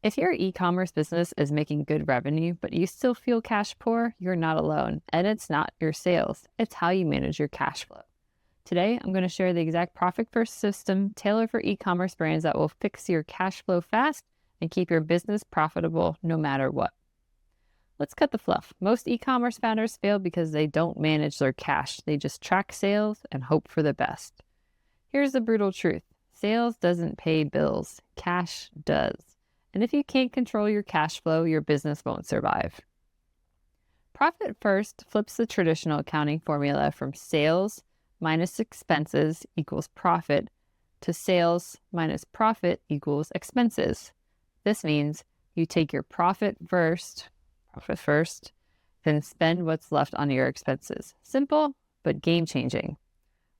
If your e-commerce business is making good revenue, but you still feel cash poor, you're not alone. And it's not your sales, it's how you manage your cash flow. Today, I'm going to share the exact profit first system tailored for e-commerce brands that will fix your cash flow fast and keep your business profitable no matter what. Let's cut the fluff. Most e-commerce founders fail because they don't manage their cash. They just track sales and hope for the best. Here's the brutal truth. Sales doesn't pay bills. Cash does. And if you can't control your cash flow, your business won't survive. Profit first flips the traditional accounting formula from sales minus expenses equals profit to sales minus profit equals expenses. This means you take your profit first, then spend what's left on your expenses. Simple, but game-changing.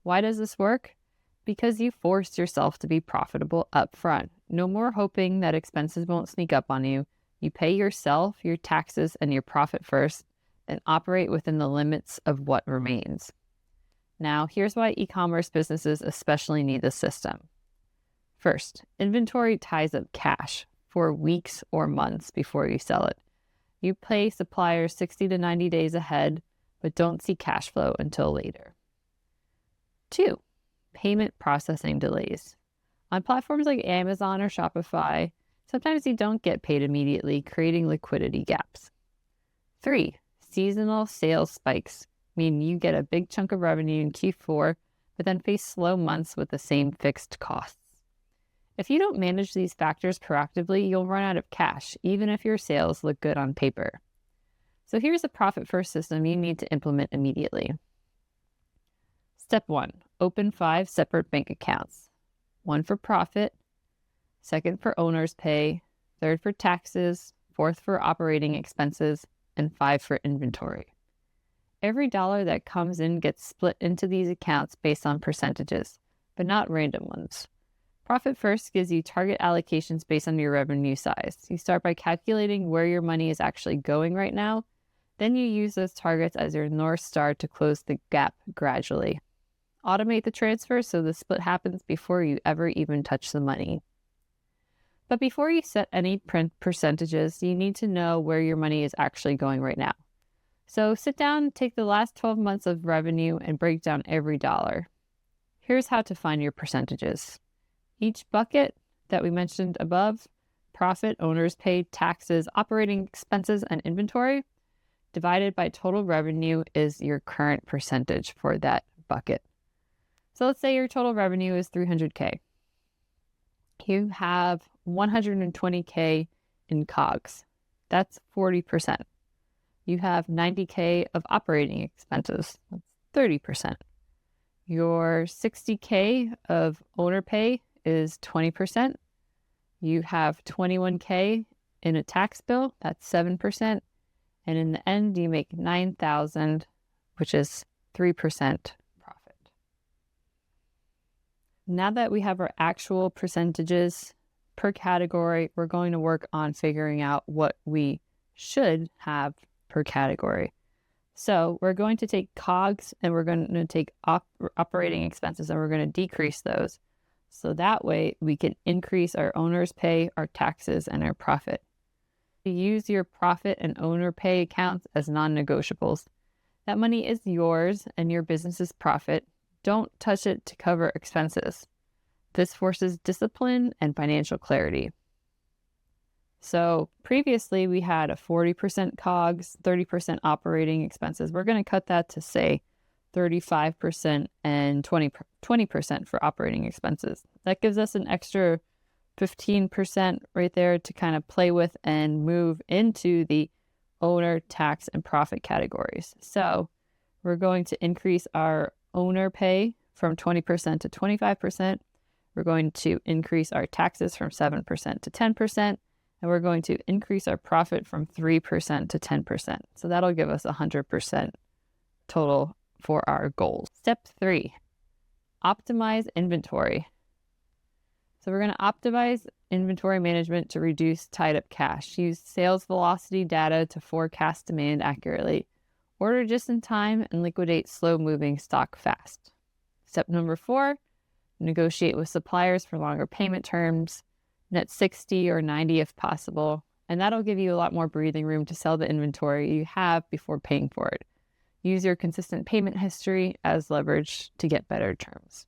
Why does this work? Because you forced yourself to be profitable up front. No more hoping that expenses won't sneak up on you. You pay yourself, your taxes, and your profit first, and operate within the limits of what remains. Now, here's why e-commerce businesses especially need this system. First, inventory ties up cash for weeks or months before you sell it. You pay suppliers 60 to 90 days ahead, but don't see cash flow until later. 2, payment processing delays. On platforms like Amazon or Shopify, sometimes you don't get paid immediately, creating liquidity gaps. 3, seasonal sales spikes mean you get a big chunk of revenue in Q4, but then face slow months with the same fixed costs. If you don't manage these factors proactively, you'll run out of cash, even if your sales look good on paper. So here's a profit first system you need to implement immediately. Step 1, open 5 separate bank accounts. 1 for profit, 2nd for owner's pay, 3rd for taxes, 4th for operating expenses, and 5 for inventory. Every dollar that comes in gets split into these accounts based on percentages, but not random ones. Profit first gives you target allocations based on your revenue size. You start by calculating where your money is actually going right now. Then you use those targets as your North Star to close the gap gradually. Automate the transfer so the split happens before you ever even touch the money. But before you set any percentages, you need to know where your money is actually going right now. So sit down, take the last 12 months of revenue, and break down every dollar. Here's how to find your percentages. Each bucket that we mentioned above, profit, owner's pay, taxes, operating expenses, and inventory, divided by total revenue is your current percentage for that bucket. So let's say your total revenue is $300K. You have $120K in COGS. That's 40%. You have $90K of operating expenses. That's 30%. Your $60K of owner pay is 20%. You have $21K in a tax bill. That's 7%. And in the end, you make $9,000, which is 3% profit. Now that we have our actual percentages per category, we're going to work on figuring out what we should have per category. So we're going to take COGS and we're going to take operating expenses and we're going to decrease those. So that way we can increase our owner's pay, our taxes, and our profit. Use your profit and owner pay accounts as non-negotiables. That money is yours and your business's profit. Don't touch it to cover expenses. This forces discipline and financial clarity. So previously we had a 40% COGS, 30% operating expenses. We're going to cut that to say 35% and 20% for operating expenses. That gives us an extra 15% right there to kind of play with and move into the owner, tax, and profit categories. So we're going to increase our owner pay from 20% to 25%. We're going to increase our taxes from 7% to 10%. And we're going to increase our profit from 3% to 10%. So that'll give us 100% total for our goals. Step 3, optimize inventory. So we're going to optimize inventory management to reduce tied up cash. Use sales velocity data to forecast demand accurately. Order just in time and liquidate slow moving stock fast. Step number 4, negotiate with suppliers for longer payment terms. net 60 or 90 if possible, and that'll give you a lot more breathing room to sell the inventory you have before paying for it. Use your consistent payment history as leverage to get better terms.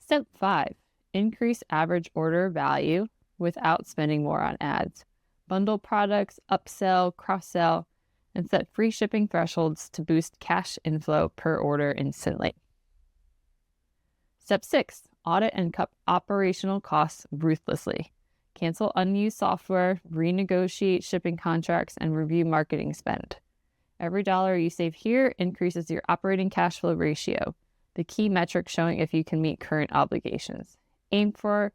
Step 5, increase average order value without spending more on ads. Bundle products, upsell, cross-sell, and set free shipping thresholds to boost cash inflow per order instantly. Step 6, audit and cut operational costs ruthlessly. Cancel unused software, renegotiate shipping contracts, and review marketing spend. Every dollar you save here increases your operating cash flow ratio, the key metric showing if you can meet current obligations. Aim for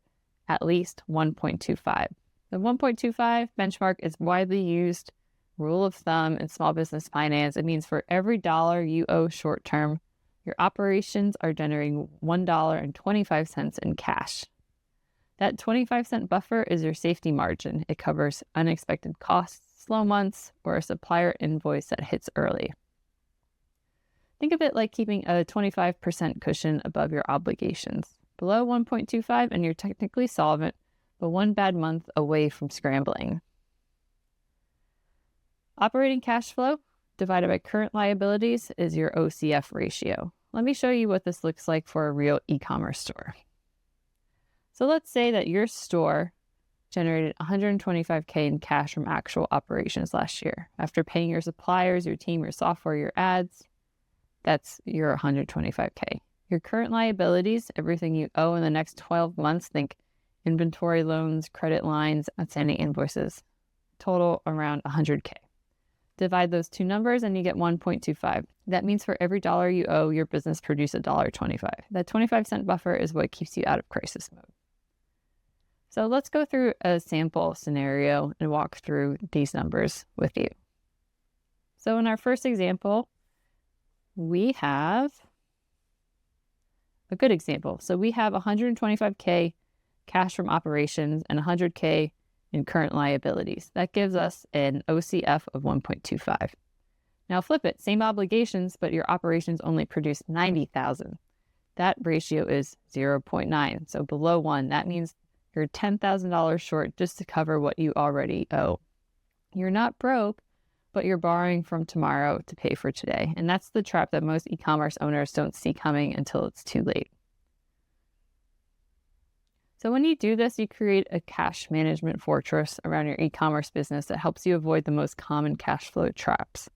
at least 1.25. The 1.25 benchmark is widely used rule of thumb in small business finance. It means for every dollar you owe short term, your operations are generating $1.25 in cash. That 25-cent buffer is your safety margin. It covers unexpected costs, slow months, or a supplier invoice that hits early. Think of it like keeping a 25% cushion above your obligations. Below 1.25 and you're technically solvent, but one bad month away from scrambling. Operating cash flow divided by current liabilities is your OCF ratio. Let me show you what this looks like for a real e-commerce store. So let's say that your store generated $125K in cash from actual operations last year. After paying your suppliers, your team, your software, your ads, that's your $125K. Your current liabilities, everything you owe in the next 12 months, think inventory loans, credit lines, outstanding invoices, total around $100K. Divide those two numbers and you get 1.25. That means for every dollar you owe, your business produces $1.25. That 25-cent buffer is what keeps you out of crisis mode. So let's go through a sample scenario and walk through these numbers with you. So in our first example, we have a good example. So we have 125K cash from operations and 100K in current liabilities. That gives us an OCF of 1.25. Now flip it, same obligations, but your operations only produce 90,000. That ratio is 0.9, so below 1. That means you're $10,000 short just to cover what you already owe. You're not broke, but you're borrowing from tomorrow to pay for today. And that's the trap that most e-commerce owners don't see coming until it's too late. So when you do this, you create a cash management fortress around your e-commerce business that helps you avoid the most common cash flow traps: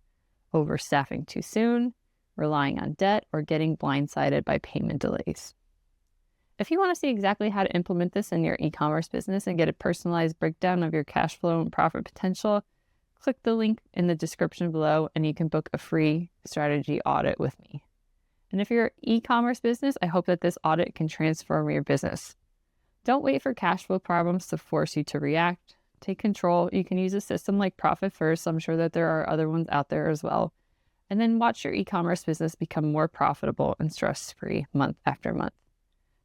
overstaffing too soon, relying on debt, or getting blindsided by payment delays. If you want to see exactly how to implement this in your e-commerce business and get a personalized breakdown of your cash flow and profit potential, click the link in the description below and you can book a free strategy audit with me. And if you're an e-commerce business, I hope that this audit can transform your business. Don't wait for cash flow problems to force you to react. Take control. You can use a system like Profit First. I'm sure that there are other ones out there as well. And then watch your e-commerce business become more profitable and stress-free month after month.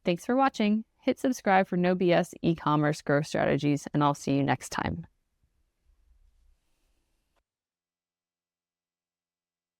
Thanks for watching. Hit subscribe for no BS e-commerce growth strategies, and I'll see you next time.